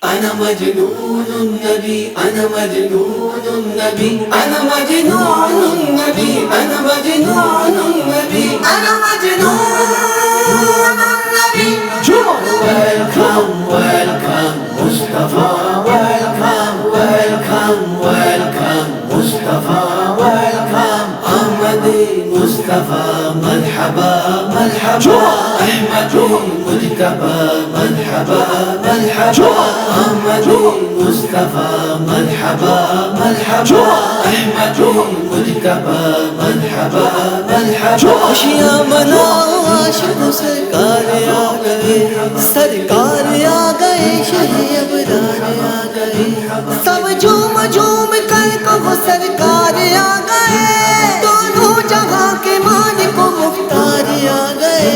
أنا مجنون النبي أنا مجنون النبي أنا مجنون النبي أنا مجنون النبي أنا مجنون النبي. Welcome, welcome Mustafa, welcome, welcome, welcome Mustafa, welcome أحمدي مصطفى مرحبا مرحبا أحمدي مجتبى مرحبا مرحبا أحمدي مصطفى مرحبا مرحبا أحمدي مجتبى مرحبا مرحبا. خوشیاں منا عاشق سرکار آ گئے سرکار آ گئے شہ ابرار آ گئے سب جھوم جھوم کر کہو سرکار آ گئے دونوں جہاں کے مالک و مختار آ گئے.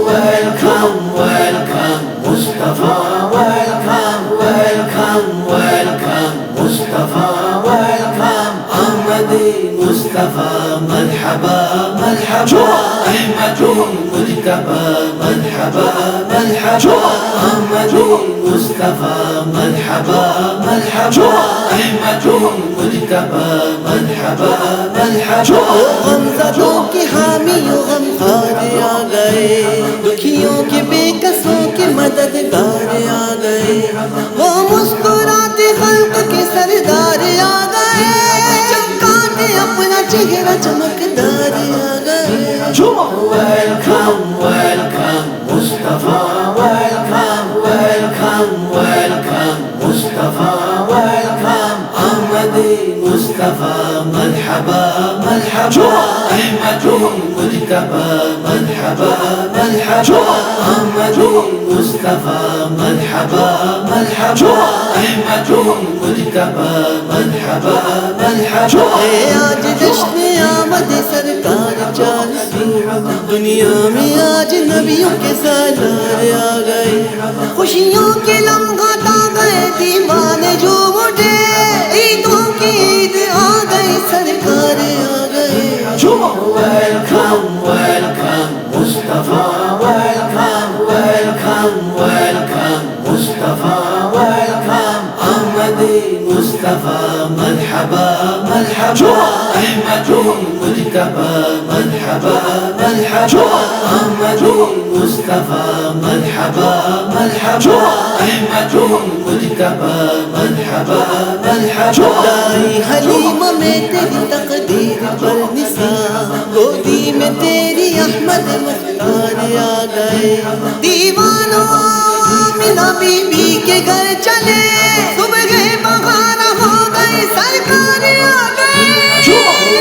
Welcome, welcome Mustafa, welcome, welcome, welcome Mustafa, welcome أحمدي مصطفى مرحبا مرحبا أحمدي مجتبى مرحبا مرحبا أحمدي مصطفى مرحبا مرحبا أحمدي مجتبى مرحبا مرحبا. غمزدوں کی حامی و غمخوار آ گئے دکھیوں کے بے کسوں کے مددگار آ گئے وہ مسکراتے خلق کے سردار آ گئے چمکاتے اپنا چہرہ چمکدار آ گئے. Welcome, welcome Mustafa, welcome, welcome, welcome Mustafa, welcome أحمدي مصطفى مرحبا مرحبا أحمدي مجتبى مرحبا مرحبا أحمدي مصطفى مرحبا مرحبا أحمدي مجتبى مرحبا مرحبا. آج جشن آمد سرکار چالسی دنیا میں آج نبیوں کے سالار آ گئے خوشیوں کے لمحات آ گئے دیوانے جھوم اٹھے عیدوں کی عید آ گئی سرکار آ گئے. Welcome, welcome Mustafa, welcome, welcome, welcome Mustafa, welcome أحمدي مصطفى مرحبا مرحبا أحمدي مجتبى مرحبا مرحبا أحمدي مصطفى مرحبا مرحبا أحمدي مجتبى مرحبا مرحبا. دائی حلیمہ میں تیری تقدیر پر نثار گودی میں تیری احمد مختار آ گئے دیوانوں آمنہ بی بی کے گھر چلے صبح بہار ہو گئی سرکار آ گئے.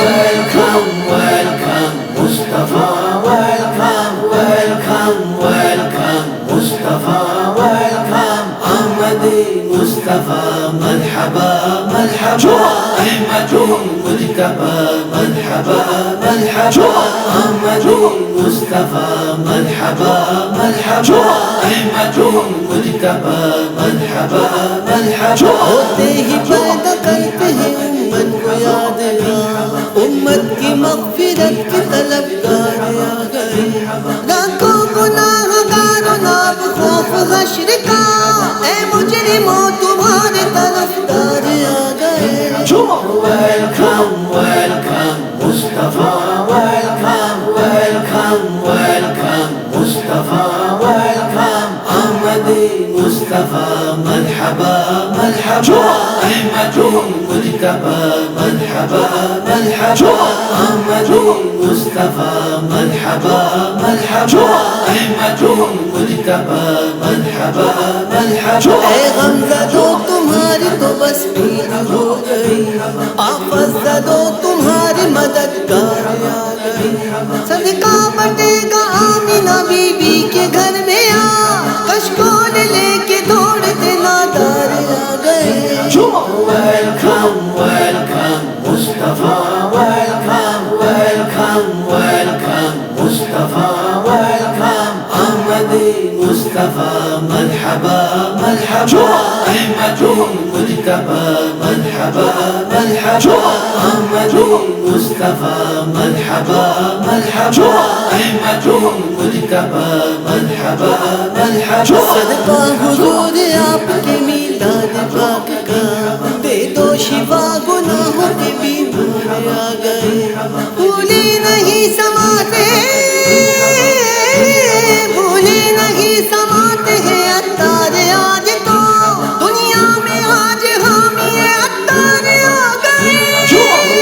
Welcome, welcome Mustafa, welcome, welcome, welcome Mustafa, welcome أحمدي مصطفى مرحبا مرحبا أحمدي مجتبى مرحبا مرحبا أحمدي مصطفى مرحبا مرحبا أحمدي مجتبى مرحبا مرحبا. ہوتے ہی پیدا کرتے ہیں امت کو یاد امت کی مغفرت کی طلبگار آ گئے لاکھوں گناہ گاروں ناب خوف حشر کا اے مجرموں تمہارے طرفدار آ گئے. Welcome, welcome Mustafa, welcome, welcome, welcome Mustafa, welcome أحمدي مصطفى مرحبا مرحبا أحمدي مجتبى مرحبا مرحبا أحمدي مصطفى مرحبا مرحبا أحمدي مجتبى مرحبا مرحبا. اے غمزدوں تمہاری تو بس پیر ہو گئی آفت زدوں تمہاری مددگار آ گئی صدقہ بٹے گا آمنہ بی بی کے گھر میں آ کشکول لے کے دوڑتے نادار آ گئے. Welcome, welcome Mustafa, welcome, welcome, welcome Mustafa, welcome أحمدي مصطفى مصطفى مرحبا مرحبا أحمد المجتبى مرحبا مرحبا أحمد المصطفى مرحبا مرحبا أحمد المجتبى مرحبا مرحبا صدقہ حضور آپ کے میلاد پاک کا، دے دو شفا گناہوں کے بھی دور آ گئے، بھولے نہیں سماتے بھولے نہیں سماتے ہیں عطار آج تو دنیا میں آج حامی عطار آ گئے۔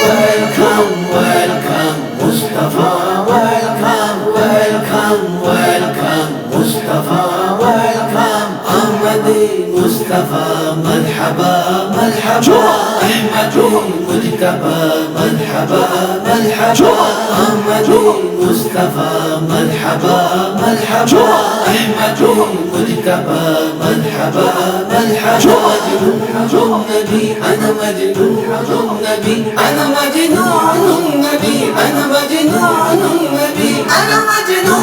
Welcome, welcome, Mustafa, welcome, welcome, welcome, Mustafa, welcome, Ahmadi Mustafa, marhaba, marhaba, Ahmadi Mujtaba, marhaba, marhaba, Ahmadi Mustafa, marhaba, marhaba, Ahmadi Mujtaba, marhaba, marhaba, Nabi, ana majnun Nabi, ana majnun Nabi, ana majnun Nabi, ana majnun